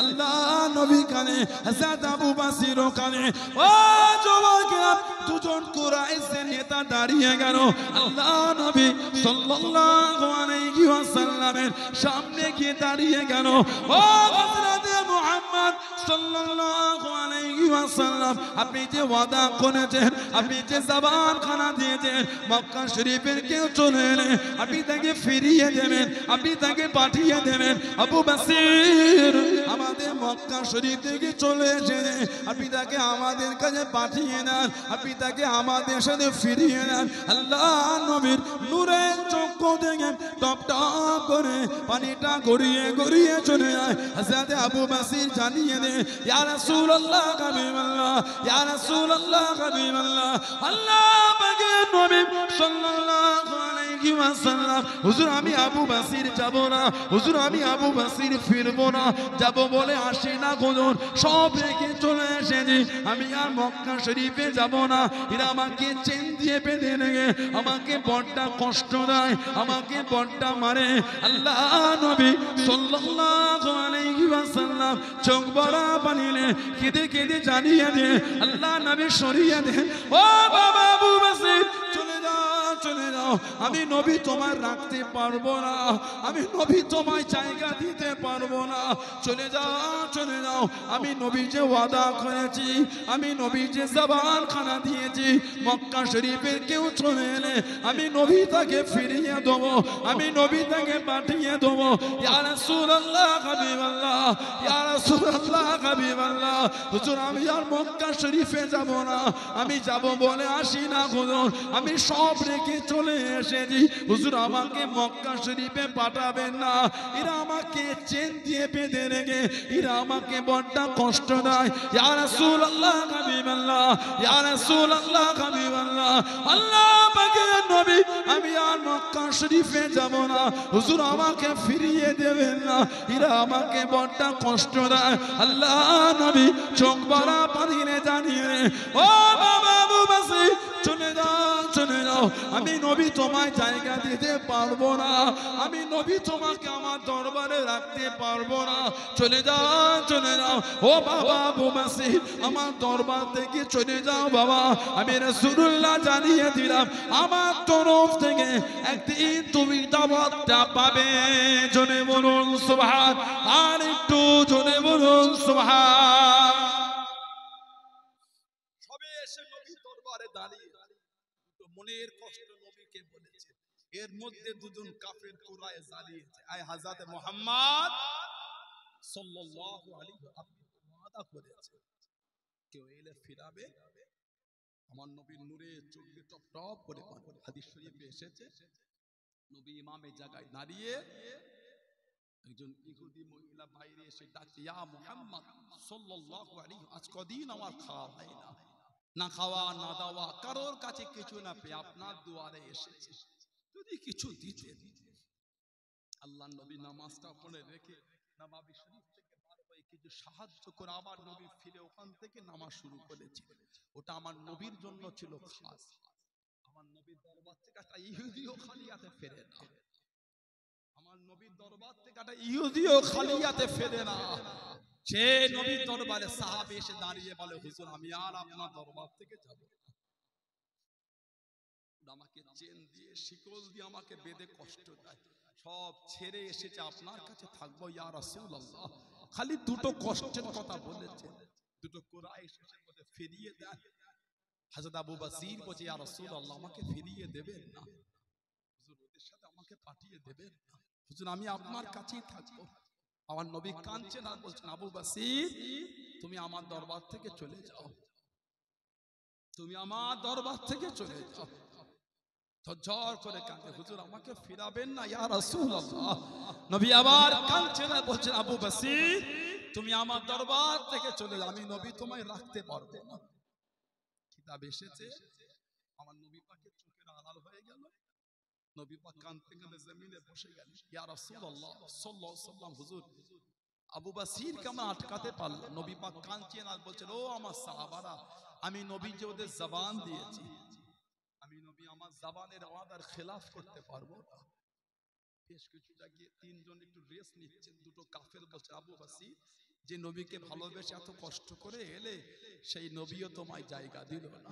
আল্লাহ নবী কানে, হযরত আবু বসির কানে। ও যুবকেরা, দুজন কুরাইশের নেতা দাঁড়িয়ে গেল আল্লাহ নবী সাল্লাল্লাহু আলাইহি ওয়াসাল্লামের সামনে গিয়ে দাঁড়িয়ে গেল। ও হযরত মুহাম্মদ সাল্লাল্লাহু আলাইহি ওয়াসাল্লাম, আপনি যে ওয়াদা করেছেন, আপনি যে জবান খানা দিয়েছেন, মক্কা শরীফের কেউ চলে এলে আপনি তাকে ফিরিয়ে দেবেন, আপনি তাকে পাঠিয়ে দেবেন। আবু বসির আমাদের মক্কা শরীফ থেকে চলে এসেছে, আপনি তাকে আমাদের কাছে পাঠিয়ে দেন, আপনি তাকে আমাদের সাথে ফিরিয়ে দেন। আল্লাহ নবীর নূরের চক্ষু থেকে টপ টপ করে পানিটা গড়িয়ে গড়িয়ে চলে যায়। হযরত আবু বসির জানিয়ে দেন, ইয়া রাসূলুল্লাহ হাবিবাল্লাহ, ইয়া রাসূলুল্লাহ হাবিবাল্লাহ, আল্লাহ পাকের নবী সাল্লাল্লাহু আলাইহি ওয়াসাল্লাম, হুজুর আমি আবু বসির যাব না, হুজুর আমি আবু বসির ফিরব না, যাব বলে আসি না হুজুর, সব রেখে চলে এসেছি, আমি আর মক্কা শরীফে যাব না। এরা আমাকে চেন দিয়ে বেঁধে রেখে আমাকে বড়টা কষ্ট দেয়, আমাকে বড়টা মারে। আল্লাহ নবী সাল্লাল্লাহু আলাইহি ওয়াসাল্লাম চোখ ভরা পানি নিয়ে কেঁদে কেঁদে জানিয়ে দে, আল্লাহ নবী সরিয়ে দে। ও বাবা আবু বসির, চলে যাও, চলে যাও, আমি নবী তোমার রাখতে পারবো না, আমি নবী তোমায় জায়গা দিতে পারবো না, চলে যাও, চলে যাও। আমি নবী যে ওয়াদা করেছি, আমি নবী যে জবান খানা দিয়েছি, মক্কা শরীফের কেউ চলে এলে আমি নবী তাকে ফিরিয়ে দেবো, আমি নবী তাকে পাঠিয়ে দেবো। ইয়া রাসূলুল্লাহ হাবিবাল্লাহ, ইয়া রাসূলুল্লাহ হাবিবাল্লাহ, হুজুর আমি আর মক্কা শরীফে যাব না, আমি যাব বলে আসি না হুজুর, আমি সব রেখে চলে এসেছি, হুজুর আমাকে মক্কা শরীফে পাঠাবেন না। এরা আমাকে চেন দিয়ে বেঁধে রেখে এরা আমাকে বড় কষ্ট দেয়। ইয়া রাসূলুল্লাহ হাবিবাল্লাহ, ইয়া রাসূলুল্লাহ হাবিবাল্লাহ, আল্লাহ পাকের নবী আমি আর মক্কা শরীফে যাব না, হুজুর আমাকে ফিরিয়ে দেবেন না, এরা আমাকে বড় কষ্ট দেয়। আল্লাহ নবী চোখ ভরা পানি নিয়ে জানিয়ে, ও বাবা আবু বসির, চলে যাও, চলে যাও, আমি নবী তোমায় জায়গা দিতে পারবো না, আমি নবী তোমাকে আমার দরবারে রাখতে পারবো না, চলে যাও, চলে যাও। ও বাবা আবু বসির, আমার দরবার থেকে চলে যাও বাবা, আমি রাসূলুল্লাহ জানিয়ে দিলাম আমার তরফ থেকে একদিন তুমি দাওয়াতটা পাবে। জোরে বলুন সুবহান, আর একটু জোরে বলুন সুবহান। সবে এসে নবীর দরবারে দাঁড়িয়ে মনের কষ্ট নবীকে বলেছে, এর মধ্যে দুজন কাফের কুরাইশ জ্বালিয়েছে, আয় হযরত মুহাম্মদ সাল্লাল্লাহু আলাইহি আপনি ওয়াদা করেছেন কেউ এলে ফিরাবে, আমার নবীর নূরে চোখ দিয়ে টপ টপ করে হাদিস শরীফে এসেছে, নবী ইমামের জায়গায় দাঁড়িয়ে একজন ইহুদি মহিলা বাইরে এসে ডাকছে, ইয়া মুহাম্মদ সাল্লাল্লাহু আলাইহি, আজ কদিন আমার খাওয়া হয় না, না খাওয়া না দাওয়া, কারোর কাছে কিছু না পেয়ে আপনার দুয়ারে এসেছে, যদি কিছু দিতে। আল্লাহ নবী নামাজটা পড়ে রেখে নবাবী শরীফ থেকে বার হয়ে কিছু সাহায্য করে আবার নবী ফিরে ওখান থেকে নামাজ শুরু করেছে। ওটা আমার নবীর জন্য ছিল খাস। আমার নবীর দরবার থেকে একটা ইহুদিও খালিয়াতে ফেরে না, আমার নবীর দরবার থেকে একটা ইহুদিও খালিয়াতে ফেরে না। সে নবীর দরবারে সাহাবী এসে দাঁড়িয়ে বলে, হুজুর আমি আর আপনার দরবার থেকে যাব না, আমাকে চেন দিয়ে শিকল দিয়ে আমাকে বেঁধে কষ্ট দেয়, সব ছেড়ে এসেছে আপনার কাছে থাকবো ইয়া রাসূলুল্লাহ। খালি দুটো কষ্টের কথা বলেছে, দুটো কুরাইশ এসে বলে ফিরিয়ে দেন। হযরত আবু বসির বলে, ইয়া রাসূলুল্লাহ আমাকে ফিরিয়ে দেবেন না, হুজুর ওদের সাথে আমাকে পাঠিয়ে দেবেন না, হুজুর আমি আপনার কাছেই থাকবো। আমার নবী কাঁদছেন আর বলছেন, আবু বসির তুমি আমার দরবার থেকে চলে যাও, তুমি আমার দরবার থেকে চলে যাও। ঝরঝর করে কাঁদে, হুজুর আমাকে ফিরাবেন না ইয়া রাসূলুল্লাহ। নবী আবার কাঁদছেন আর বলছেন, আবু বসির তুমি আমার দরবার থেকে চলে যাও, আমি নবী তোমায় রাখতে পারবো না। কিতাব এসেছে, আমার নবী পাকের চোখের আড়াল হয়ে গেল, নবী পাক কাঁদতে কাঁদতে জমিনে বসে গেলেন। ইয়া রাসূলুল্লাহ সাল্লাল্লাহু আলাইহি ওয়াসাল্লাম, হুজুর আবু বসির কে আমরা আটকাতে পারলাম। নবী পাক কাঁদছেন আর বলছেন, ও আমার সাহাবারা, আমি নবী যে ওদের জবান দিয়েছি, আমি নবী আমার জবানের ওয়াদার খেলাফ করতে পারবো না। বেশ কিছুটা গিয়ে তিনজন একটু রেস্ট নিচ্ছেন, দুটো কাফের বলছে, আবু বসির যে নবীকে ভালোবেসে এত কষ্ট করে এলে সেই নবীও তোমায় জায়গা দিল না।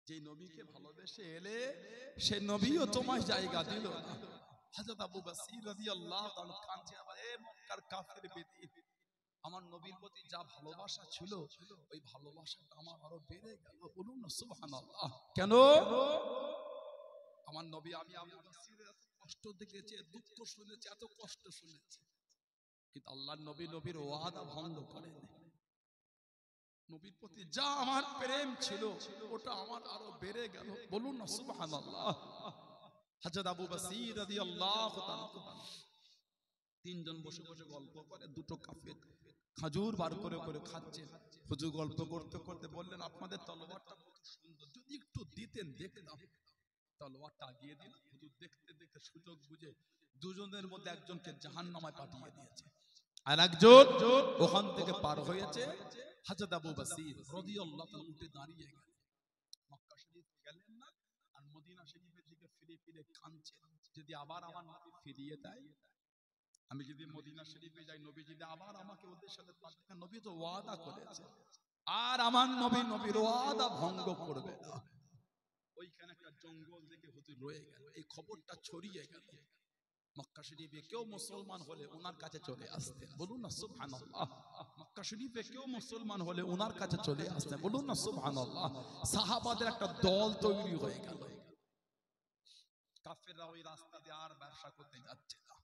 যে নবীকে ভালোবেসে এলে সেই নবীও তোমায় জায়গা দিল না। হযরত আবু বসির রাদিয়াল্লাহু তাআলা কাঁদছে, এ মক্কার কাফের বেদী, আমার নবীর প্রতি যা ভালোবাসা ছিল ওই ভালোবাসাটা আমার আরো বেড়ে গেল। বলুন না সুবহানাল্লাহ। কেন? আমার নবী, আমি আবু বসিরের এত কষ্ট দেখেছি, দুঃখ শুনেছি, এত কষ্ট শুনেছি, কিন্তু আল্লাহর নবী নবীর ওয়াদা ভঙ্গ করেন। নবীর প্রতি যা আমার প্রেম ছিল ওটা আমার আরো বেড়ে গেল। বলুন না সুবহানাল্লাহ। হযরত আবু বসির রাদিয়াল্লাহু তাআলা তিনজন বসে বসে গল্প করে, দুটো কাফের খাজুর বার করে করে খাচ্ছে। হুজুর গল্প করতে করতে বললেন, আপনাদের তলোয়ারটা কত সুন্দর, যদি একটু দিতেন দেখতাম। তলোয়ারটা আগিয়ে দিল। হুজুর দেখতে দেখতে সুযোগ বুঝে দুজনের মধ্যে একজনকে জাহান্নামে পাঠিয়ে দিয়েছে, আর একজন ওখান থেকে পার হয়েছে। হযরত আবু বসির রাদিয়াল্লাহু তাআলা উঠে দাঁড়িয়ে গেলেন, মক্কা শরীফ গেলেন না, আর মদিনা শরীফের দিকে ফিরে ফিরে কাঁদছেন, যদি আবার আমার নবী ফিরিয়ে দেয়, আমি যদি মদিনা শরীফে যাই, নবী যদি আবার আমাকে ওদের সাথে পাঠায়, নবী তো ওয়াদা করেছে আর আমার নবী নবীর ওয়াদা ভঙ্গ করবে না। ওইখানে একটা জঙ্গল দেখে হুজুর রয়ে গেল। এই খবরটা ছড়িয়ে গেল, মক্কা শরীফে কেউ মুসলমান হলে ওনার কাছে চলে আসতেন। বলুন না সুবহানাল্লাহ। মক্কা শরীফে কেউ মুসলমান হলে ওনার কাছে চলে আসতেন। বলুন না সুবহানাল্লাহ। সাহাবাদের একটা দল তৈরি হয়ে গেল। কাফেররা ওই রাস্তা দিয়ে আর ব্যবসা করতে যাচ্ছে না।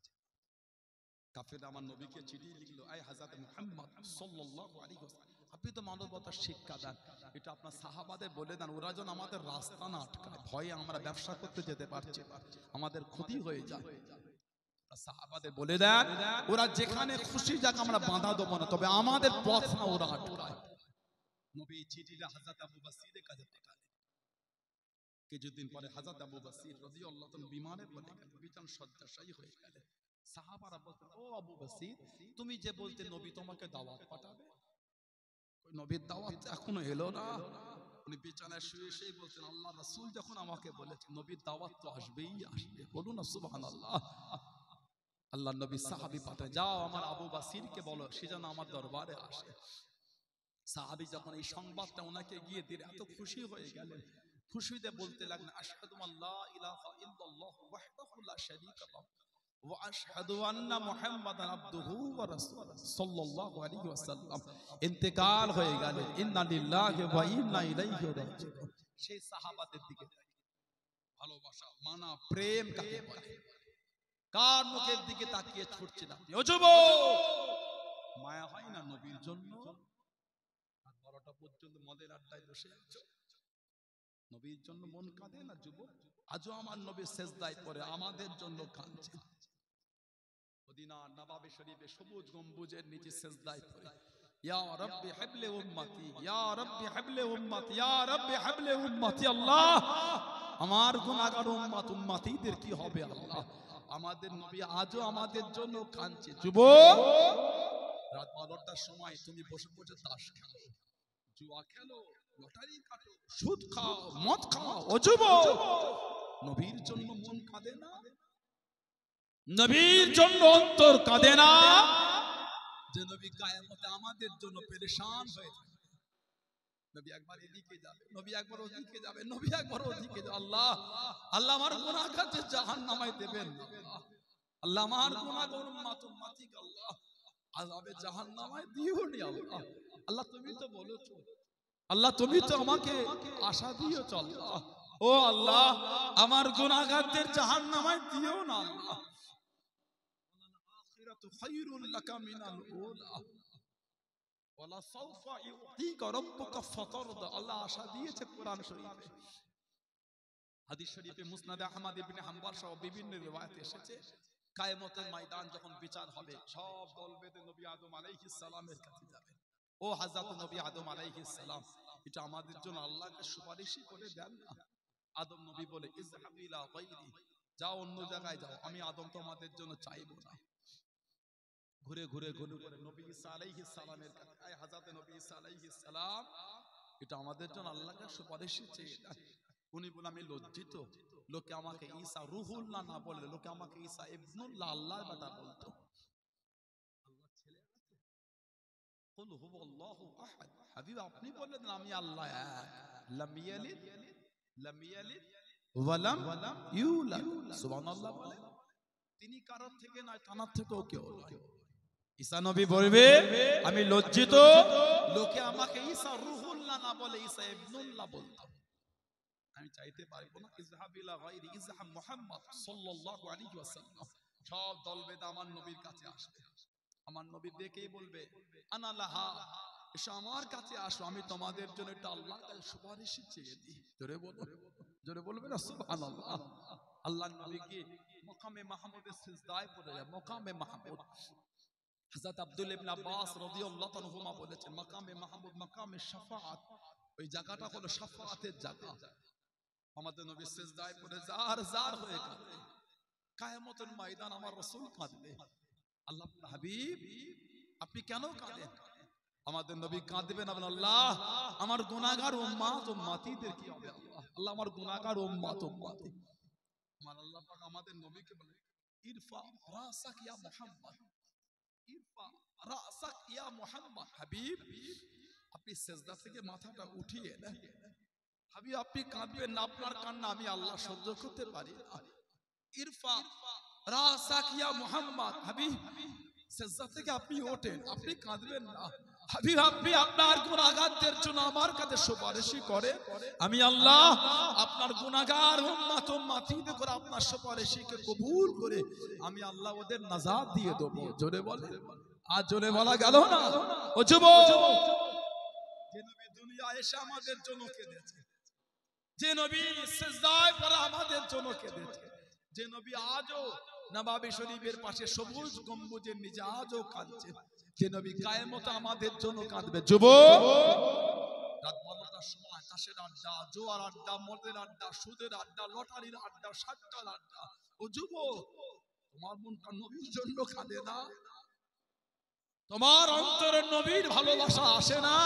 কাফেররা আমার নবীকে চিঠি লিখলো, আয় হযরত মুহাম্মদ সাল্লাল্লাহু আলাইহি ওয়াসাল্লাম, আপনি তো মানবতার শিক্ষা দেন, এটা আপনার সাহাবাদের বলে দেন, ওরা যেন আমাদের রাস্তা না আটকায়, ভয়ে আমরা ব্যবসা করতে যেতে পারছি, আমাদের ক্ষতি হয়ে যায়। সাহাবাদের বলে দেন, ওরা যেখানে খুশি যাক আমরা বাধা দেবো না, তবে আমাদের পথ না ওরা আটকায়। নবী চিঠিটা হযরত আবু বসিরের কাছে পাঠালেন। কিছুদিন পরে হযরত আবু বসির রাদিয়াল্লাহু তাআলা বিমানে পড়ে গেলেন, বিছানা শয্যাশায়ী হয়ে গেলেন। সাহাবারা বলতেন, ও আবু বসির, তুমি যে বলতে নবী তোমাকে দাওয়াত পাঠাবে, ওই নবীর দাওয়াত এখনো এলো না। উনি বিছানায় শুয়ে শুয়ে বলছেন, আল্লাহ রাসূল যখন আমাকে বলেছে নবীর দাওয়াত তো আসবেই আসবে। বলুন না সুবহানাল্লাহ। আল্লাহ নবী সাহাবী পাঠায়, যাও আমার আবু বসিরকে বলো সে যেন আমার দরবারে আসে। সাহাবী যখন এই সংবাদটা ওনাকে গিয়ে দিলেন, এত খুশি হয়ে গেলেন, খুশিতে বলতে লাগলেন, আশহাদু আল্লা ইলাহা ইল্লাল্লাহু ওয়াহদাহু লা শারীকা লাহু ওয়া আশহাদু আন্না মুহাম্মাদান আবদুহু ওয়া রাসূলুহু সাল্লাল্লাহু আলাইহি ওয়াসাল্লাম। ইন্তেকাল হয়ে গেলেন, ইন্না লিল্লাহি ওয়া ইন্না ইলাইহি রাজিউন। সেই সাহাবাদের দিকে ভালোবাসা, মানা, প্রেম কাকে বলে? কার মুখের দিকে তাকিয়ে ছুটছেন আপনি? ও যুবক, মায়া হয় না নবীর জন্য? আর 12টা পর্যন্ত মদের আড্ডায় বসে আছো, নবীর জন্য মন কাঁদে না যুবক? আজও আমার নবী সেজদায় পড়ে আমাদের জন্য কাঁদছেন। মদিনার নবাবে শরীফে সবুজ গম্বুজের নিচে সেজদায় পড়ে, ইয়া রাব্বি হাবলি উম্মতি, ইয়া রাব্বি হাবলি উম্মতি, ইয়া রাব্বি হাবলি উম্মতি। আল্লাহ, আমার গুনাহগার উম্মত উম্মতিদের কি হবে আল্লাহ? আমাদের নবী আজও আমাদের জন্য কাঁদছে। যুবক, রাত 12টার সময় তুমি বসে বসে তাস খেলো, জুয়া খেলো, লটারি কাটো, সুদ খাও, মদ খাও। ও যুবক, নবীর জন্য মন কাঁদে না? নবীর জন্য অন্তর কাঁদে না? যে নবী কিয়ামতে আমাদের জন্য পেরেশান হয়ে থাকে। নবী একবার এদিকে যাবে, নবী একবার ওদিকে যাবে, নবী একবার ওদিকে যাবে। আল্লাহ, আল্লাহ আমার গুনাহগারকে জাহান্নামে দেবেন না। আল্লাহ আমার গুনাহগার উম্মত উম্মতিকে আল্লাহ আযাবে জাহান্নামে দিও নি। আল্লাহ, আল্লাহ তুমি তো বলেছো, আল্লাহ তুমি তো আমাকে আশা দিয়েছো। আল্লাহ, ও আল্লাহ, আমার গুনাহগারদের জাহান্নামে দিও না। আল্লাহ, আখিরাতু খায়রুল লাকা মিনাল উলা ওয়ালা সাওফা ইউতিকা রাব্বুকা ফাতারদা। আল্লাহ আশা দিয়েছে কোরআন শরীফে, হাদিস শরীফে, মুসনাদ আহমদ ইবনে হাম্বল সহ বিভিন্ন রিওয়ায়াতে এসেছে, কিয়ামতের ময়দান যখন বিচার হবে, সব দল বেঁধে নবী আদম আলাইহিস সালামের কাছে যাবে। ও হযরত নবী আদম আলাইহিস সালাম, এটা আমাদের জন্য আল্লাহকে সুপারিশ করে দেন না। আদম নবী বলে, ইযহাবু ইলা গায়রি, যাও অন্য জায়গায় যাও, আমি আদম তোমাদের জন্য চাইবো না। ঘুরে ঘুরে ঘুরে ঘুরে নবী ঈসা আলাইহিস সালামের কাছে, আয় হযরত নবী ঈসা আলাইহিস সালাম, এটা আমাদের জন্য আল্লাহকে সুপারিশ চেয়ে দেন। উনি বলে, আমি লজ্জিত, লোকে আমাকে ঈসা রুহুল্লাহ না বলে, লোকে আমাকে ঈসা ইবনুল্লাহ, আল্লাহর বেটা বলতো। আল্লাহ কুল হুয়াল্লাহু আহাদ। হাবিব আপনি বললেন আমি আল্লাহ এক, লাম ইয়ালিদ ওয়া লাম ইউলাদ। সুবহানাল্লাহ বলেন। তিনি কারোর থেকে নয়, তানার থেকেও কেউ নয়। ঈসা নবী বলবে আমি লজ্জিত লোকে আমাকে ঈসা রূহুল্লাহ না বলে ঈসা ইবনুল্লাহ বলতাম। আমি চাইতে পারবো না ইযহাব ইলা গায়রি ইযহাব মুহাম্মদ সাল্লাল্লাহু আলাইহি ওয়াসাল্লাম। সব দলবেদ আমার নবীর কাছে আসবে, আমার নবী দেখেই বলবে আনা লাহা, এসো আমার কাছে আসো, আমি তোমাদের জন্য একটা আল্লাহর কাছে সুপারিশ চেয়ে দিই। জোরে বলবে না সুবহানাল্লাহ। আল্লাহর নবী কি মাকামে মাহমুদের সিজদায় পড়ে যায়। মাকামে মাহমুদ হযরত আব্দুল ইবনে আব্বাস রাদিয়াল্লাহু তাআলা বলেছেন মাকামে মাহমুদ মাকামে শাফাআত, ওই জায়গাটা হলো শাফাআতের জায়গা। আমাদের নবী সিজদায় পড়ে জার জার হয়ে কাঁদে। কিয়ামতের ময়দান আমার রাসূল কাঁদবে। আল্লাহ হাবিব আপনি কেন কাঁদেন? আমাদের নবী কাঁদবেন, আল্লাহ আমার গুনাহগার উম্মত উম্মতিদের কি হবে? আল্লাহ আমার গুনাহগার উম্মত উম্মতি। আমার আল্লাহ পাক আমাদের নবীকে বলে ইরফা রাসাক ইয়া মুহাম্মদ, ইরফা রাসাক ইয়া মুহাম্মদ। হাবিব আপনি সিজদা থেকে মাথাটা উঠিয়ে নেন। হাবিব আপনি কাঁদবেন না, আপনার কান্না আমি আল্লাহ সহ্য করতে পারি না। ইরফা রাসাক ইয়া মুহাম্মদ। হাবিব সিজদা থেকে আপনি ওঠেন, আপনি কাঁদবেন না। হাবিব আপনি আপনার গুনাহগারদের জন্য আমার কাছে সুপারিশ করে, আমি আল্লাহ আপনার গুনাহগার উম্মত উম্মতিদের করে আপনার সুপারিশকে কবুল করে আমি আল্লাহ ওদের নাজাত দিয়ে দেব। জোরে বলে, আর জোরে বলা গেল না? ও যুবক, যে নবী দুনিয়ায় এসে আমাদের জন্য কেঁদেছে, যে নবী সিজদায় পড়ে আমাদের জন্য কেঁদেছে, যে নবী আজও নবাবী শরীফের পাশে সবুজ গম্বুজের নিচে আজও কাঁদছে, যে নবী কিয়ামতে আমাদের জন্য কাঁদবে। যুবক, রাত 12টার সময় তাসের আড্ডা, জোয়ার আড্ডা, মদের আড্ডা, সুদের আড্ডা, লটারির আড্ডা, সাতটার আড্ডা। ও যুবক, তোমার মনটা নবীর জন্য কাঁদে না? তোমার অন্তরে নবীর ভালোবাসা আসে না?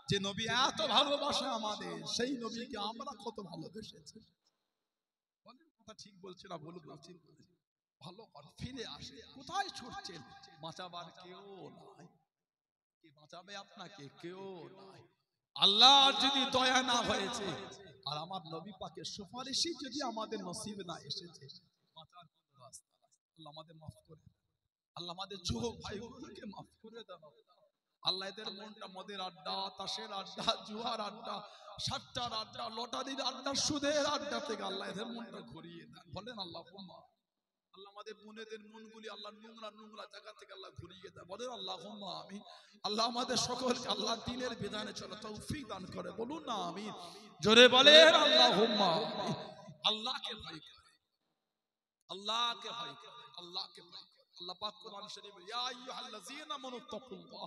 যে নবী এত ভালোবাসে আমাদের, সেই নবীকে আমরা কত ভালোবেসেছি। বলেন কথা ঠিক বলছে না ভুল বলছি? ভালো ফিরে আসে, কোথায় ছুটছেন? বাঁচাবার কেউ নাই। কে বাঁচাবে আপনাকে? কেউ নাই। আল্লাহর যদি দয়া না হয়েছে আর আমার নবী পাকের সুপারিশই যদি আমাদের নসিবে না এসেছে, বাঁচার কোনো রাস্তা নাই। আল্লাহ আমাদের মাফ করে, আল্লাহ আমাদের যুবক ভাইগুলোকে মাফ করে দাও। আল্লাহ এদের মনটা মদের আড্ডা, তাসের আড্ডা, জুয়ার আড্ডা, সাতটার আড্ডা, লটারির আড্ডা, সুদের আড্ডা থেকে আল্লাহ এদের মনটা ঘুরিয়ে দেন। বলেন আল্লাহুম্মা। আল্লাহ আমাদের বোনেদের মনগুলি আল্লাহ নোংরা নোংরা জায়গা থেকে আল্লাহ ঘুরিয়ে দেয়। বলেন আল্লাহুম্মা আমিন। আল্লাহ আমাদের সকলকে আল্লাহ দ্বীনের বিধানে চলা তৌফিক দান করে। বলুন না আমিন। জোরে বলেন আল্লাহুম্মা আমিন। আল্লাহকে ভয় করে, আল্লাহকে ভয় করে, আল্লাহকে ভয় করে। আল্লাহ পাক কোরআন শরীফে ইয়া আইয়ুহাল্লাযীনা আমানুত্তাকুল্লাহ,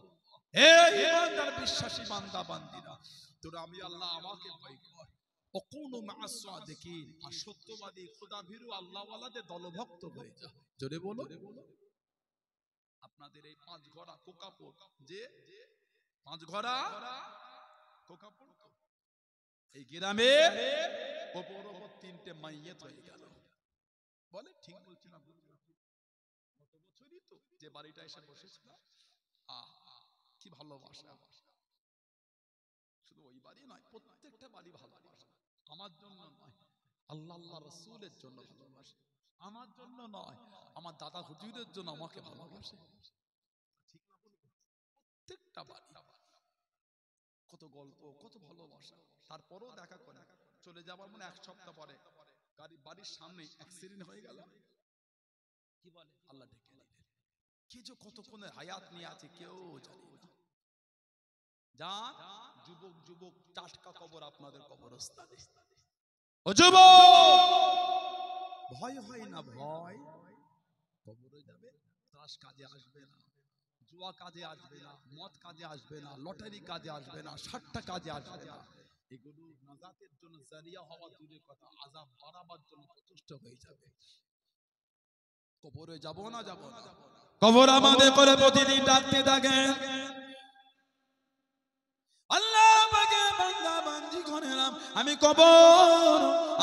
হে ঈমানদার বিশ্বাসী বান্দা বান্দীরা, তোরা আমি আল্লাহ আমাকে ভয় কর। ওয়াকুনু মা'আস সাদিকিন, আর সত্যবাদী খোদাভীরু আল্লাহওয়ালাদের দলভুক্ত হয়ে যা। জোরে বলো। আপনাদের এই পাঁচ ঘোড়া কোকাপুর, যে পাঁচ ঘোড়া কোকাপুর, এই গ্রামে ওপর ওপর তিনটে মাইয়াত হয়ে গেল। বলে ঠিক বলছি না? গত বছরই তো যে বাড়িটা এসে বসেছিল, কি ভালোবাসা। শুধু ওই বাড়ি নয়, প্রত্যেকটা বাড়ি ভালোবাসা। আমার জন্য নয়, আল্লাহ আল্লাহ রাসূলের জন্য ভালোবাসে। আমার জন্য নয়, আমার দাদা হুজুরের জন্য আমাকে ভালোবাসে। ঠিক না বলবো? প্রত্যেকটা বাড়ি কত গল্প, কত ভালোবাসা। তারপরেও দেখা করে চলে যাবার মনে এক সপ্তাহ পরে বাড়ির সামনে অ্যাক্সিডেন্ট হয়ে গেল। কি বলে? আল্লাহ ডেকে নিলেন। কে যে কতক্ষণের হায়াত নিয়ে আছে কেউ জানে না। যান যুবক যুবক, টাটকা খবর আপনাদের কবরস্থানে। ও যুবক, ভয় হয় না? ভয় কবরে যাবে, তাস কাজে আসবে না, জুয়া কাজে আসবে না, মদ কাজে আসবে না, লটারি কাজে আসবে না, সাতটা কাজে আসবে না। এগুলো নাজাতের জন্য জারিয়া হওয়া দূরের কথা, আযাব বাড়াবার জন্য যথেষ্ট হয়ে যাবে। কবরে যাব না? যাব না। কবর আমাদের করে প্রতিদিন ডাকতে থাকে। আল্লাহ পাকে বান্দা বান্দি করেলাম, আমি কবর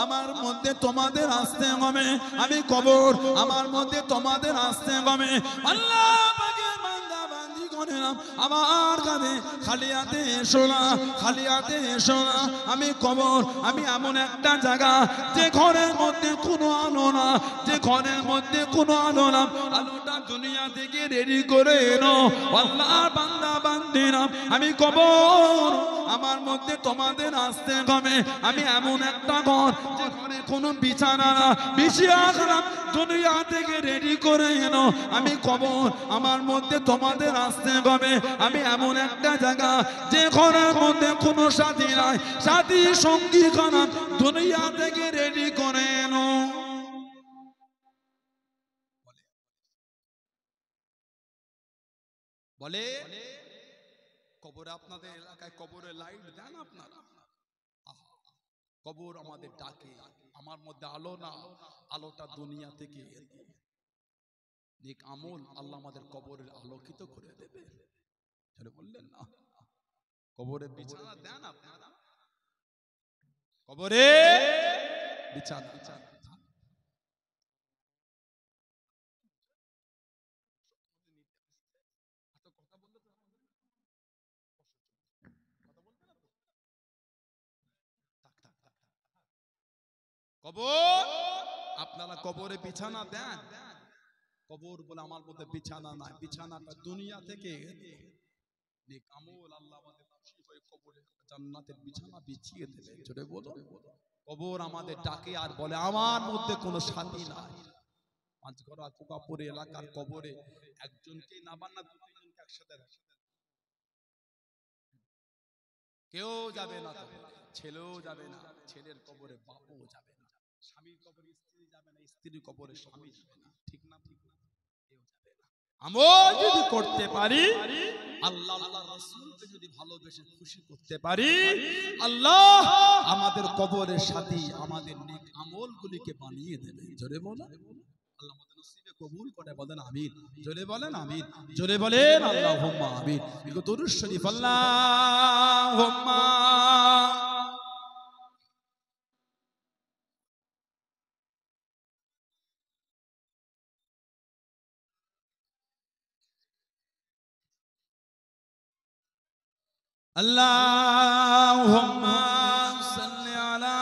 আমার মধ্যে তোমাদের আসতে হবে, আমি কবর আমার মধ্যে তোমাদের আসতে হবে। আল্লাহ পাকে বান্দা বান্দি করেলাম, আমার কাছে খালি হাতে এসো না, খালি হাতে এসো না। আমি কবর, আমি এমন একটা জায়গা যে ঘরের মধ্যে কোনো আলো না, যে ঘরের মধ্যে কোনো আলো না, আলোটা দুনিয়া থেকে রেডি করে এনো। আল্লাহর বান্দা বান্দিরা, আমি কবর, আমার মধ্যে তোমাদের আসতে হবে। আমি এমন একটা ঘর যে ঘরে কোনো বিছানা না, বিছিয়ে রাখলাম, দুনিয়া থেকে রেডি করে এনো। আমি কবর, আমার মধ্যে তোমাদের আসতে হবে। আমি এমন একটা জায়গা যে ঘরের মধ্যে কোনো সাথী নাই, সাথী সঙ্গী খানা দুনিয়া থেকে রেডি করে এনো। বলে কবরে, আপনাদের এলাকায় কবরে লাইট দেন আপনারা? কবর আমাদের ডাকে, আমার মধ্যে আলো না, আলোটা দুনিয়া থেকে নেক আমল আল্লাহ আমাদের কবরের আলোকিত করে দেবে। বললেন না কবরে বিছানা দেন আপনারা? কবরে বিছানা কবর, আপনারা কবরে বিছানা দেন? কবর বলে আমার মধ্যে বিছানা নাই, বিছানাটা দুনিয়া থেকে নেক আমল আল্লাহ আমাদের খুশি হয়ে কবরে জান্নাতের বিছানা বিছিয়ে দেবে। জোরে বলো। কবর আমাদের ডাকে আর বলে আমার মধ্যে কোনো সাথী নাই। পাঁচগড়া কোকাপুর এলাকার কবরে একজনকে না বান্না, দু তিনজনকে একসাথে কেউ যাবে না, ছেলেও যাবে না, ছেলের কবরে বাপও যাবে না, স্বামীর কবরে স্ত্রী যাবে না, স্ত্রীর কবরে স্বামী যাবে না। ঠিক না? ঠিক না? কেউ যাবে না। আমল যদি করতে পারি, আল্লাহ আল্লাহ রাসূলকে যদি ভালোবেসে খুশি করতে পারি, আল্লাহ আমাদের কবরের সাথী আমাদের নেক আমলগুলিকে বানিয়ে দেবে। জোরে বলো। আল্লাহ আমাদের নসিবে কবুল করে, বলেন আমিন। জোরে বলেন আমিন, জোরে বলেন আল্লাহুম্মা আমিন। দরুদ শরীফ আল্লাহুম্মা আল্লাহুম্মা সাল্লি আলা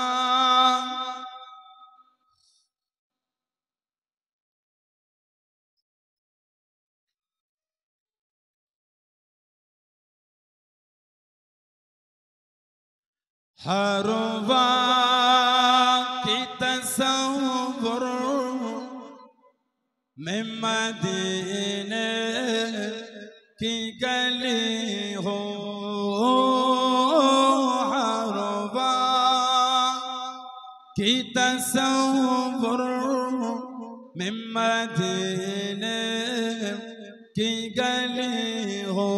हर वक्त तसव्वुर में मदीने की गली हो, हर वक्त तसव्वुर में मदीने की गली हो,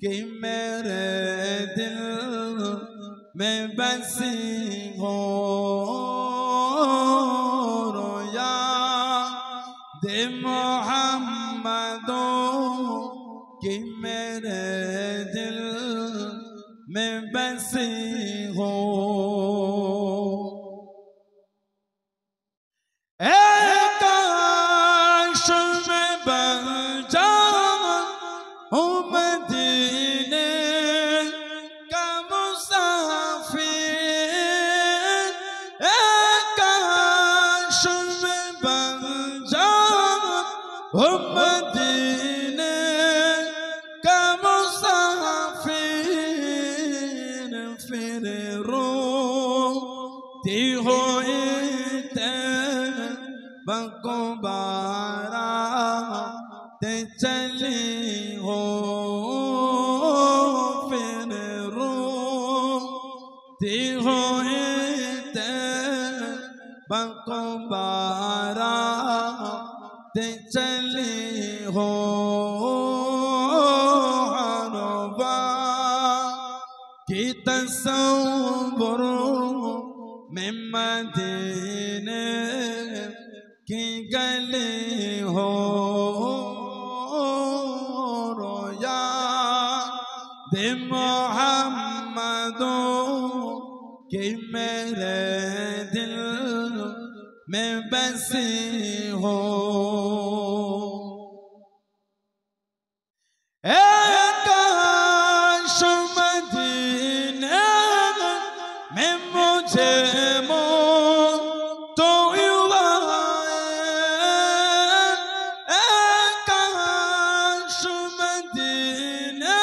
कि मेरे दिल में बसी हो, रोया दे मोहम्मदों कि मेरे दिल में बसी हो। चली हो फिर रोती हो बकुबारा ते चली हो, हर वक्त की तसव्वुर में मदीने की गली हो, दे मोहम्मदों कि मैं मेरे दिल में बसी हो। काश मदीने में मुझे तो काश मदीने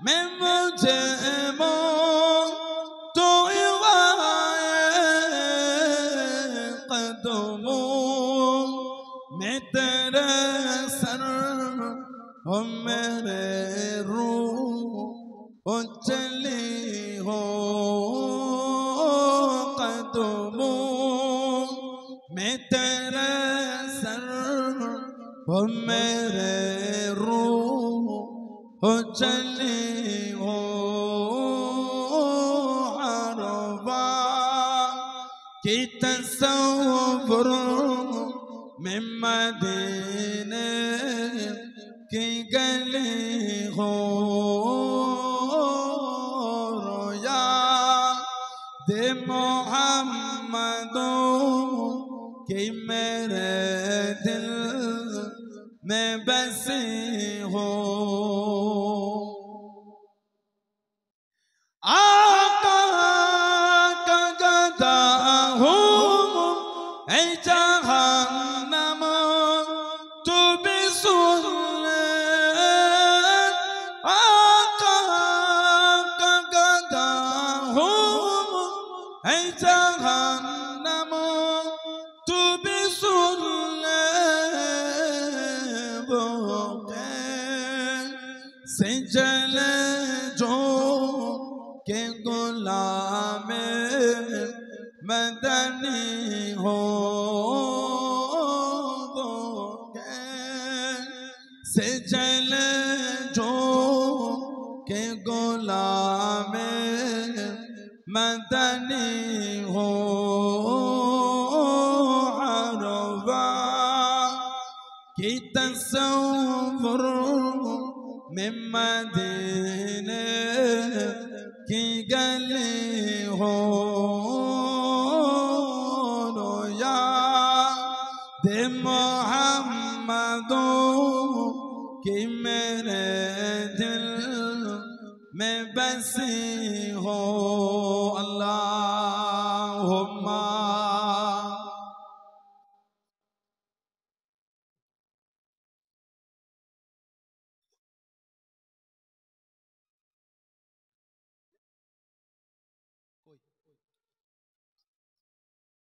में मुझे तो कदमों में तेरे सर हो मेरे रूह चली हो। कदमों में तेरे सर हो मेरे रूह चली हो। अरबा की तसव्वुर में मदीने की गली हो। रोया दे मोहम्मदों कि मेरे दिल में बसी हो। आका का गदा हूँ ऐ जहन्नम तू भी सुन ले। आका का गदा हूँ ऐ जहन्नम तू भी सुन ले। वो से जले जो के गुलाम मदनी हो। से जले जो के गुलाम मदनी हो। अरबा की तसव्वुर में मदीने की गली हो। रोया दे मोहम्मदों कि मेरे दिल में बसी हो। अल्लाहुम्मा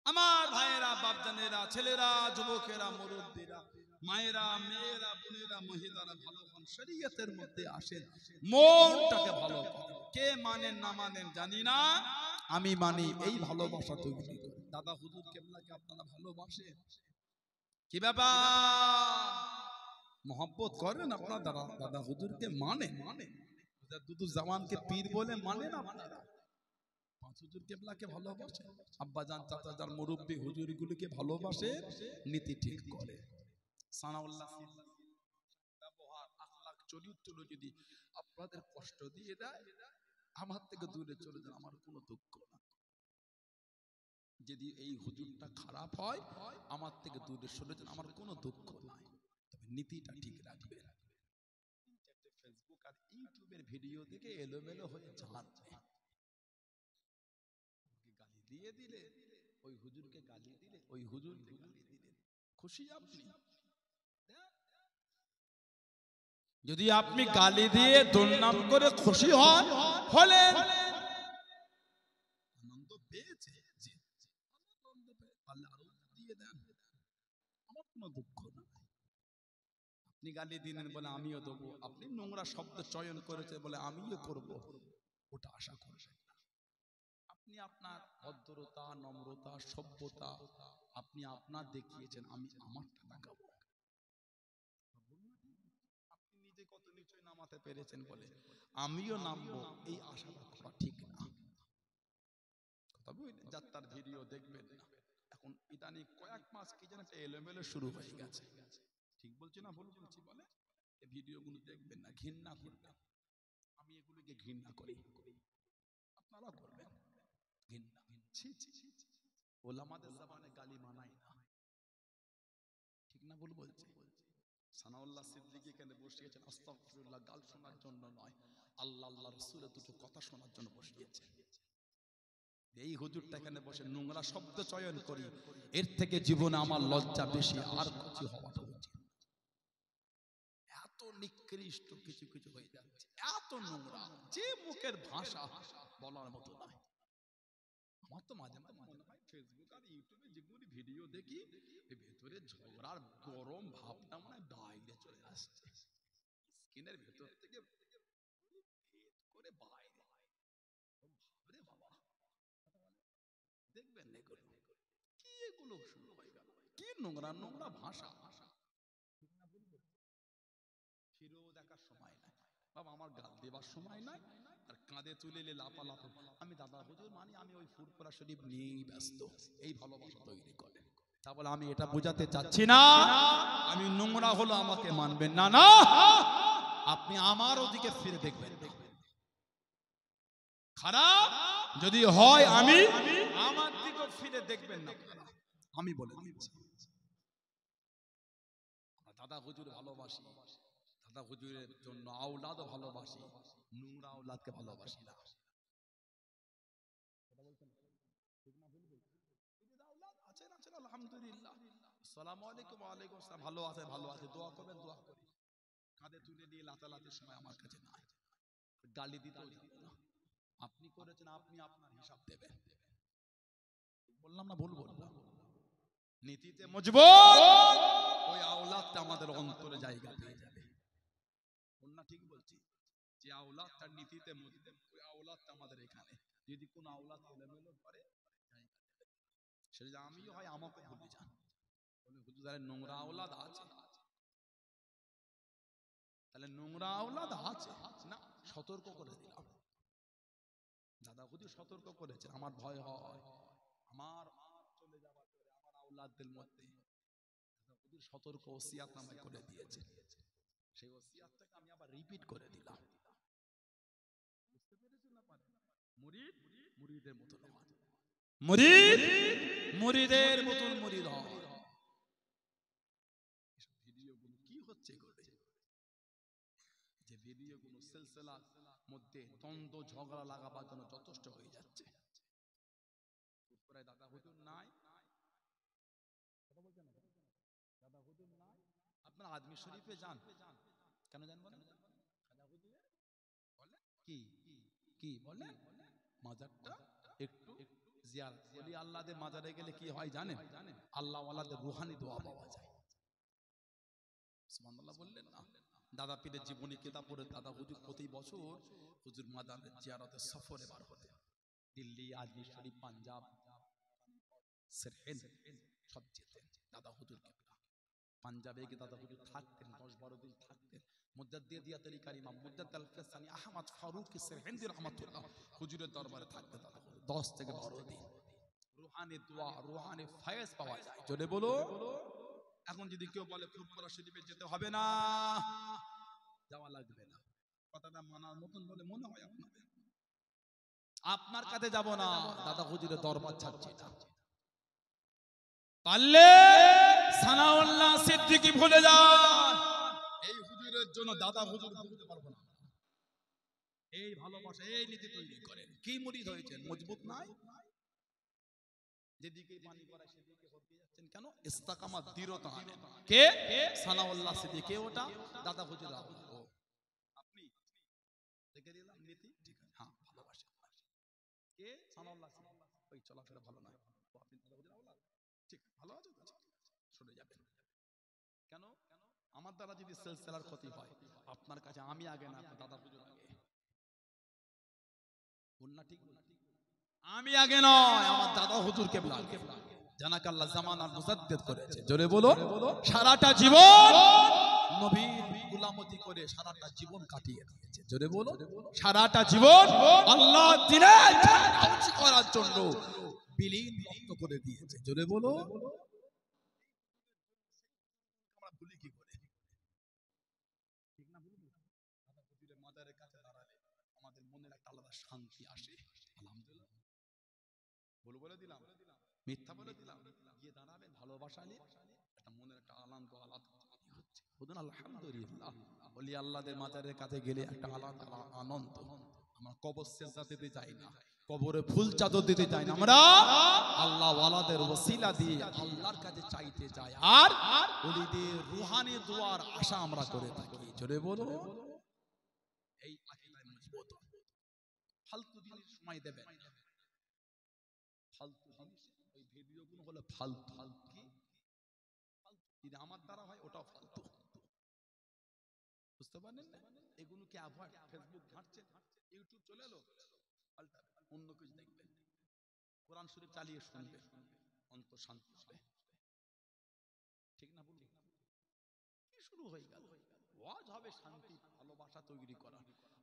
আমার ভাইয়েরা, বাপজানেরা, ছেলেরা, যুবকেরা, মুরব্বীরা, মায়েরা, মেয়েরা, বোনেরা, মহিলারা ভালো হন, শরীয়তের মধ্যে আসেন, মনটাকে ভালো করেন। কে মানেন না মানেন জানি না, আমি মানি। এই ভালোবাসা তৈরি করেন। দাদা হুজুর কেবলাকে আপনারা ভালোবাসেন? কি ব্যাপার? मोहब्बत करें अपना दादा हुजूर के माने दुदू जवान के पीर बोले माने ना আপনারা? পাঁচ হুজুর কেবলাকে ভালোবাসে, আব্বা জান চাচা জান মুরব্বি হুজুর গুলোকে ভালোবাসে, নীতি ঠিক করে। সানাউল্লাহ ব্যবহার আখলাক চরিত্র যদি আপনাদের কষ্ট দিয়ে দেয়, আমার থেকে দূরে চলে যান, আমার কোনো দুঃখ না। যদি এই হুজুরটা খারাপ হয়, আমার থেকে দূরে সরে যান, আমার কোনো দুঃখ নাই। তবে নীতিটা ঠিক রাখবেন। ফেসবুক আর ইউটিউবের ভিডিও দেখে এলোমেলো হয়ে যান। গালি দিয়ে দিলে, ওই হুজুরকে গালি দিলে, ওই হুজুরকে গালি দিলে, খুশি আপনি? যদি আপনি গালি দিয়ে দুর্নাম করে খুশি হন, হলেন, আনন্দ পেয়েছে, আনন্দ পেয়ে আল্লাহ আরো দিয়ে দেন, আমার কোনো দুঃখ না। আপনি গালি দিলেন বলে আমিও দেবো, আপনি নোংরা শব্দ চয়ন করেছে বলে আমিও করব, ওটা আশা করবেন না। আপনি আপনার ভদ্রতা, নম্রতা, সভ্যতা আপনি আপনার দেখিয়েছেন, আমি আমারটা দেখাবো। আপনি নিজে কত নিচে নামাতে পেরেছেন বলে আমিও নামবো, এই আশাটা করা ঠিক না। কথা বুঝলেন? যাত্রার ভিডিও দেখবেন না। এখন ইদানিং কয়েক মাস কি যেন একটা এলোমেলো শুরু হয়ে গেছে। ঠিক বলছি না ভুল বলছি? বলে এই ভিডিওগুলো দেখবেন না, ঘৃণা করবেন। আমি এগুলোকে ঘৃণা করি, আপনারা করবেন ঘৃণা। ছি ছি, ওলামাদের জবানে গালি মানাই না, ঠিক না ভুল বলছি? সানাউল্লাহ সিদ্দিকী কেন বসিয়েছেন? আস্তাগফিরুল্লাহ, গাল শোনার জন্য নয়, আল্লাহ আল্লাহ রাসূলের দুটো কথা শোনার জন্য বসিয়েছেন। এই হুজুরটা এখানে বসে নোংরা শব্দ চয়ন করি, এর থেকে জীবনে আমার লজ্জা বেশি আর কিছু হওয়াটা উচিত। এত নিকৃষ্ট কিছু কিছু হয়ে যাচ্ছে, এত নোংরা, যে মুখের ভাষা বলার মতো নয়। আমার তো মাঝে মাঝে মনে হয় ফেসবুক আর ইউটিউবে যেগুলি ভিডিও দেখি, ভেতরে ঝগড়ার গরম ভাবটা মনে হয় বাইরে চলে আসছে, স্কিনের ভেতর থেকে ভেদ করে বাইরে। ভাবরে বাবা, দেখবেন এগুলো কি, এগুলো শুরু হয়ে গেল, কি নোংরা নোংরা ভাষা। ফিরেও দেখার সময় নাই বাবা, আমার গাল দেবার সময় নাই, আর কাঁধে তুলে এলে লাপালাপ। আমি দাদা হুজুর মানি, আমি ওই ফুরফুরা শরীফ নিয়েই ব্যস্ত, এই ভালোবাসা তৈরি করে। তা বলে আমি এটা বোঝাতে চাচ্ছি না আমি নোংরা হলো আমাকে মানবেন না, না, আপনি আমার ওদিকে ফিরে দেখবেন, খারাপ যদি হয় আমি আমার দিকে ফিরে দেখবেন না, আমি বলে দিচ্ছি। দাদা হুজুর ভালোবাসি, দাদা হুজুরের জন্য আওলাদও ভালোবাসি, নোংরা আওলাদকে ভালোবাসি না। আছেন আছেন আলহামদুলিল্লাহ, আসসালামু আলাইকুম, ওয়ালাইকুম আসসালাম, ভালো আছে ভালো আছে, দোয়া করবেন, দোয়া করি। কাঁধে তুলে দিয়ে লাতালাতির সময় আমার কাছে নাই, গালি দিতেও যাব না। আপনি করেছেন, আপনি আপনার হিসাব দেবেন। বললাম না ভুল বললাম? নীতিতে মজবুত, ওই আওলাদটা আমাদের অন্তরে জায়গা পেয়ে যাবে। না ঠিক বলছি? যে আওলাদ তার নীতিতে মজবুত, ওই আওলাদটা আমাদের এখানে। যদি কোন আওলাদ এলোমেলো করে, সেটা আমিও হয় আমাকে ভুলে যান, বলে হুজুর তাহলে নোংরা আওলাদ আছে, তাহলে নোংরা আওলাদ আছে না, সতর্ক করে দিলাম। দাদা হুজুর সতর্ক করেছেন, আমার ভয় হয় আমার চলে যাওয়ার পরে আমার আওলাদদের মধ্যে। দাদা হুজুর সতর্ক ওসিয়াত নামায় করে দিয়েছে, সেই ওসিয়াতটাকে আমি আবার রিপিট করে দিলাম। বুঝতে পেরেছেন না? পারেন মুরিদ মুরিদের মতো নয়, মুরিদ মুরিদের মতন মুরিদ হয়। ভিডিওগুলো কি হচ্ছে ঘটে, যে ভিডিওগুলো সিলসিলার মধ্যে দ্বন্দ্ব ঝগড়া লাগাবার জন্য যথেষ্ট হয়ে যাচ্ছে। দাদা হুজুর নাই, দাদা হুজুর নাই, আপনার আজমি শরীফে যান, কেন যান বলেন? দাদা হুজুরে বলে কি কি বলে, মাজারটা একটু জিয়ারত বলি। আল্লাহদের মাজারে গেলে কি হয় জানেন? আল্লাহ ওয়ালাদের রুহানি দোয়া পাওয়া যায়। সুবহানাল্লাহ বললেন না? দাদা পীরের জীবনী কিতাব পড়ে দাদা হুজুর প্রতি বছর হুজুর মাজারের জিয়ারতের সফরে বার হতেন। দিল্লি, আজমি শরীফ, পাঞ্জাব, সিরহিন্দ সব যেতেন দাদা হুজুর কিবলা। পাঞ্জাবে গিয়ে দাদা হুজুর থাকতেন, 10-12 দিন থাকতেন। মুজাদ্দিদিয়া তরিকার ইমাম মুজাদ্দিদ আল-ফিসানি আহমদ ফারুক সিরহিন্দি রাহমাতুল্লাহ হুজুরের দরবারে থাকতেন দাদা হুজুর 10 থেকে 12 দিন। রুহানি দোয়া, রুহানি ফয়েজ পাওয়া যায়। জোরে বলো। এখন যদি কেউ বলে ফুরফুরা শরীফে যেতে হবে না, যাওয়া লাগবে না, কথাটা মানার মতন বলে মনে হয় আপনাদের? আপনার কাছে যাব না, দাদা হুজুরের দরবার ছাড়ছি না। পারলে সানাউল্লাহ সিদ্দিকী ভুলে যান, এই হুজুরের জন্য দাদা হুজুর ভুলতে পারবো না। এই ভালোবাসা, এই নীতি তৈরি করেন। কি মুরিদ হয়েছেন, মজবুত নাই? যেদিকে পানি পড়ায় সেদিকে হতে যাচ্ছেন কেন? ইস্তেকামাত, দৃঢ়তা আনেন। কে? সানাউল্লাহ সিদ্দিকী। ওটা দাদা হুজুর। ও আপনি দেখে দিলাম নীতি, ঠিক আছে, হ্যাঁ ভালোবাসা। কে? সানাউল্লাহ সিদ্দিকী। ওই চলাফেরা ভালো নয়, আপনি দাদা হুজুর আওলাদ, ঠিক ভালো আছে, সরে যাবেন। কেন? আমার দ্বারা যদি সিলসিলার ক্ষতি হয়, আপনার কাছে আমি আগে না, দাদা হুজুর আগে। বলনা ঠিক, আমি আগে নয়, আমার দাদা হুজুর কেবলা আগে। জানাক আল্লাহ জামানার মুজাদ্দিদ করেছে। জোরে বলো। সারাটা জীবন নবীর গোলামতি করে সারাটা জীবন কাটিয়ে দিয়েছে। জোরে বলো। সারাটা জীবন আল্লাহ দ্বীনের ধ্বংস করার জন্য বিলীন রক্ত করে দিয়েছে। জোরে বলো। আমরা ভুলি কি করে? ঠিক না ভুলি? দাদা হুজুরের মাজারের কাছে দাঁড়ালে আমাদের মনের একটা আলাদা শান্তি আসে। আলহামদুলিল্লাহ বলে বলে মিথ্যা বলে দিলাম, গিয়ে দাঁড়াবেন ভালোবাসা নিয়ে, একটা মনের একটা আনন্দ আলাদা হচ্ছে। বলুন আলহামদুলিল্লাহ। বলি আল্লাহদের মাজারের কাছে গেলে একটা আলাদা আনন্দ। আমরা কবর সেজদা দিতে চাই না, কবরে ফুল চাদর দিতে চাই না, আমরা আল্লাহ ওয়ালাদের ওসিলা দিয়ে আল্লাহর কাছে চাইতে চাই, আর ওলিদের রুহানি দুয়ার আশা আমরা করে থাকি। জোরে বলো, এই আকীদায় মজবুত। ফালতু জিনিস সময় দেবেন, ফালতু জিনিস, ওই ভিডিওগুলো হলো ফালতু। কি যদি আমার দ্বারা হয় ওটাও ফালতু, বুঝতে পারলেন না? এগুলোকে অ্যাভয়েড। ফেসবুক ঘাঁটছেন, ইউটিউব চলে এলো, অন্য কিছু দেখবেন, কোরআন শরীফ চালিয়ে শুনবে, অন্তর শান্তি হবে। ঠিক না বলুন? কি শুরু হয়ে গেল? ওয়াজ হবে শান্তি ভালোবাসা তৈরি করা,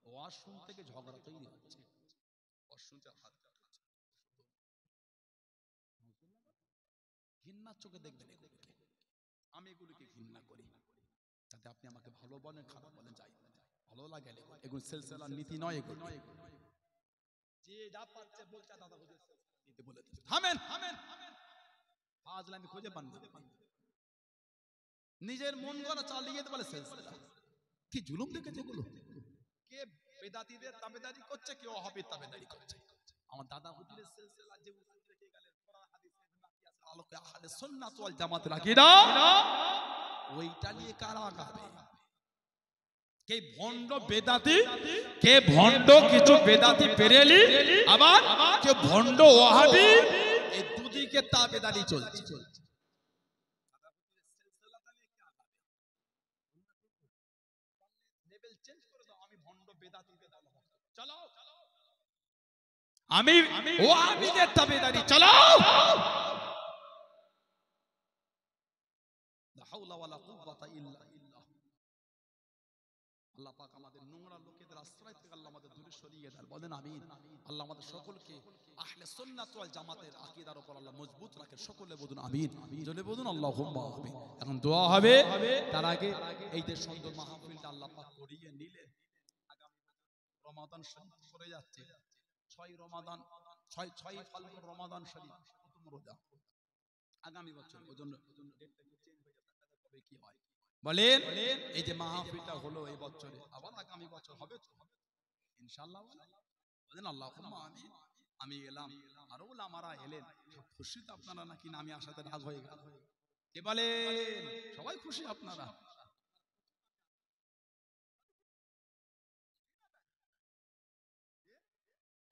ওয়াজ শুন থেকে ঝগড়া তৈরি হচ্ছে। ওয়াজ শুনতে হাত কাটছে, ঘৃণার চোখে দেখবেন এগুলোকে। আমি এগুলোকে ঘৃণা করি, যাতে আপনি আমাকে ভালো বলেন খারাপ বলেন যাই ভালো লাগে। এগুলো সিলসিলার নীতি নয়, এগুলো যে যা পাচ্ছে বলছে দাদা হুজুর নীতি বলে দিচ্ছে। থামেন, ফাজলামি খুঁজে পান না, নিজের মন গড়া চালিয়ে দিতে বলে সিলসিলা। কি জুলুম দেখেছে এগুলো? কে বেদাতীদের তাবেদারি করছে, কে ওয়াহাবীর তাবেদারি করছে। আমার দাদা হুজুরের সিলসিলা যে উসুল রেখে গেলেন, কোরআন হাদিসের কিয়াসের আলোকে আহলে সুন্নাত ওয়াল জামাতের আকীদা, ওইটা নিয়ে কারা আগাবে? কে ভণ্ড বেদাতি, কে ভণ্ড কিছু বেদাতি পেরেলি, আবার কে ভণ্ড ওয়াহাবী, এই দুদিকে তাবেদারি চলছে। আমি ওয়াহাবীদের তাবেদারি চালাও। লা হাওলা ওয়ালা কুওয়াতা ইল্লা বিল্লাহ। আল্লাহ পাক আমাদের নোংরা লোকেদের আশ্রয় থেকে আল্লাহ আমাদের দূরে সরিয়ে দেন, বলেন আমিন। আল্লাহ আমাদের সকলকে আহলে সুন্নাত ওয়াল জামাতের আকীদার উপর আল্লাহ মজবুত রাখেন, সকলে বলুন আমিন। জোরে বলুন আল্লাহুম্মা আমিন। এখন দোয়া হবে, তার আগে এই যে সুন্দর মাহফিলটা আল্লাহ পাক করিয়ে নিলেন। আগামী রমাদান শরীফ পড়ে যাচ্ছে, 6 রমাদান, 6 ফাল্গুন রমাদান শরীফ প্রথম রোজা আগামী বছর। ওজন্য ডেটটা চেঞ্জ হয়ে যাচ্ছে, কবে কি হয় বলেন। এই যে মাহফিলটা হলো এই বছরে, আবার আগামী বছর হবে তো ইনশাআল্লাহ, বলেন আল্লাহুম্মা আমিন। আমি এলাম, আর ওলামারা এলেন, খুশি তো আপনারা নাকি? না আমি আসাতে রাগ হয়ে গেল? কে বলেন? সবাই খুশি আপনারা?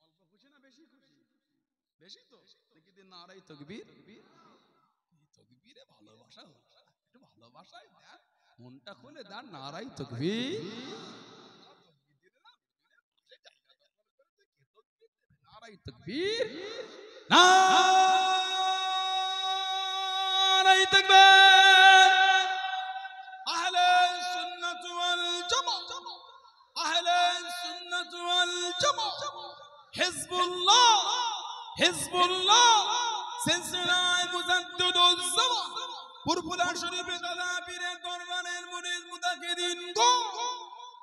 অল্প খুশি না বেশি খুশি? বেশি তো দেখি দিন নারাই তাকবীর। তাকবীরে ভালোবাসা, একটু ভালোবাসায় দেন, মনটা খুলে দেন, নারাই তাকবীর। নারাই তাকবীর, নারাই তাকবীর। আহলে সুন্নাত ওয়াল জামাত, আহলে সুন্নাত ওয়াল জামাত, হিজবুল্লাহ, হিজবুল্লাহ, সিলসিলায়ে মুজাদ্দিদুল জামান, পুরপুরা শরীফে দাদা পীরের দরবারের মুরিদ মুতাকিদিন গো,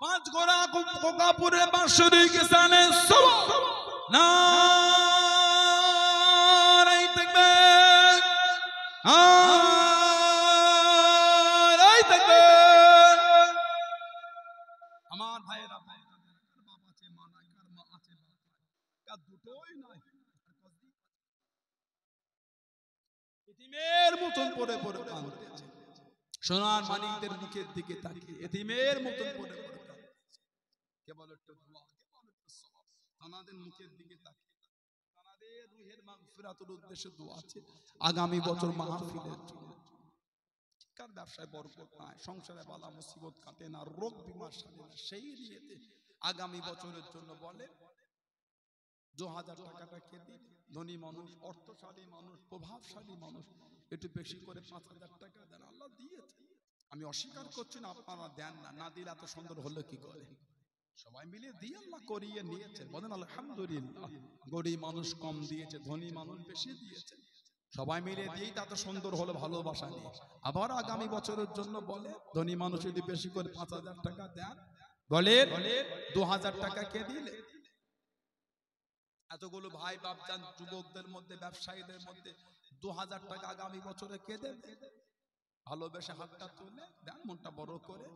5 গোরা কোকাপুরে বাঁশরী কিসানে সওয়া। নারাই তাকবীর, নারাই তাকবীর। আমার ভাইয়েরা, বাপ আছে, মা নাই, কার মা আছে, কার দুটোই নাই, এতিমের মতন পড়ে পড়ে কাঁদতেছে। সোনার মানিকদের মুখের দিকে তাকিয়ে এতিমের মতন পড়ে পড়ে কাঁদতেছে। কেবল একটু দোয়া, কেবল একটু সওয়াব, তানাদের মুখের দিকে তাকিয়ে, তানাদের রূহের মাগফিরাতের উদ্দেশ্যে দোয়া আছে। আগামী বছর মাহফিলের জন্য কার ব্যবসায় বরকত নাই, সংসারে বালা মুসিবত কাটে না, রোগ বিমার সারে না, সেই নিয়েতে আগামী বছরের জন্য বলে 2000 টাকাটা কে দিন? ধনী মানুষ, অর্থশালী মানুষ, প্রভাবশালী মানুষ, একটু বেশি করে 5000 টাকা দেন, আল্লাহ দিয়েছে। আমি অস্বীকার করছি না আপনারা দেন না, না দিলে এত সুন্দর হলো কি করে? সবাই মিলে দিয়ে আল্লাহ করিয়ে নিয়েছে, বলেন আলহামদুলিল্লাহ। গরিব মানুষ কম দিয়েছে, ধনী মানুষ বেশি দিয়েছে, সবাই মিলে দিয়েই তা তো সুন্দর হলো ভালোবাসা নিয়ে। আবার আগামী বছরের জন্য বলে ধনী মানুষ যদি বেশি করে 5000 টাকা দেন, বলে 2000 টাকা কে দিলে? এতগুলো ভাই বাপজান যুবকদের মধ্যে, ব্যবসায়ীদের মধ্যে 2000 টাকা আগামী বছরে কে দেবে? ভালোবেসে হাতটা তুলে দেন, মনটা বড় করে,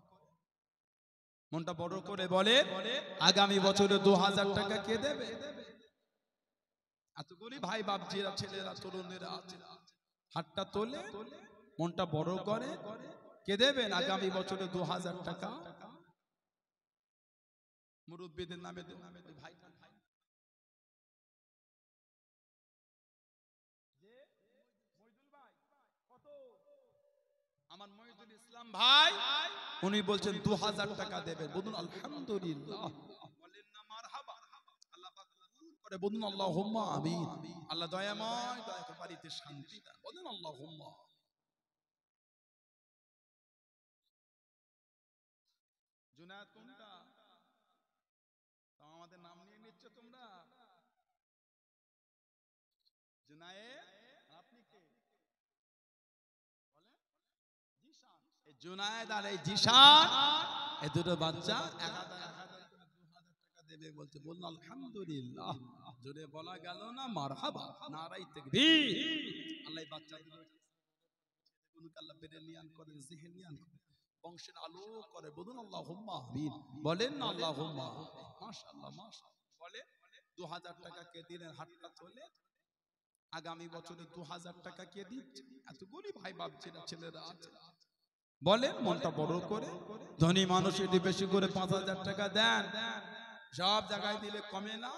মনটা বড় করে বলে আগামী বছরে 2000 টাকা কে দেবে? এতগুলি ভাই বাপজিরা, ছেলেরা, তরুণেরা আছে, হাতটা তোলে, মনটা বড় করে, কে দেবেন আগামী বছরে 2000 টাকা? মুরব্বীদের নামে ভাই আমার মহিদুল ইসলাম ভাই, উনি বলছেন 2000 টাকা দেবেন। বলুন আলহামদুলিল্লাহ, বলেন না মারহাবা। আল্লাহ পাক কবুল করে, বলুন আল্লাহুম্মা আমিন। আল্লাহ দয়াময়, দয়া করে বাড়িতে শান্তি দান, বলেন আল্লাহুম্মা। জুনায়েদ কোনটা? আমাদের নাম নিয়ে নিচ্ছ তোমরা? জুনায়েদ, আপনি কে? বলেন জিশান। এই জুনায়েদ আর এই জিশান, এই দুটো বাচ্চা 1000 টাকা দেবে বলছে। বলুন আলহামদুলিল্লাহ। জোরে বলা গেল না মারহাবা, নারায়ে তাকবীর। আল্লাহ এই বাচ্চাগুলো আল্লাহ বেরেলিয়ান করেন, জিহেলিয়ান করেন, বংশের আলো করে। বলুন আল্লাহুম্মা আমিন, বলেন না আল্লাহুম্মা। মাশাআল্লাহ মাশাআল্লাহ। বলে 2000 টাকা কে দিলেন? হাতটা তোলে। আগামী বছরে 2000 টাকা কে দিচ্ছে? এতগুলি ভাই বাপজিরা, ছেলেরা আছে, বলেন মনটা বড় করে। ধনী মানুষ যদি বেশি করে 5000 টাকা দেন, সব জায়গায় দিলে কমে না,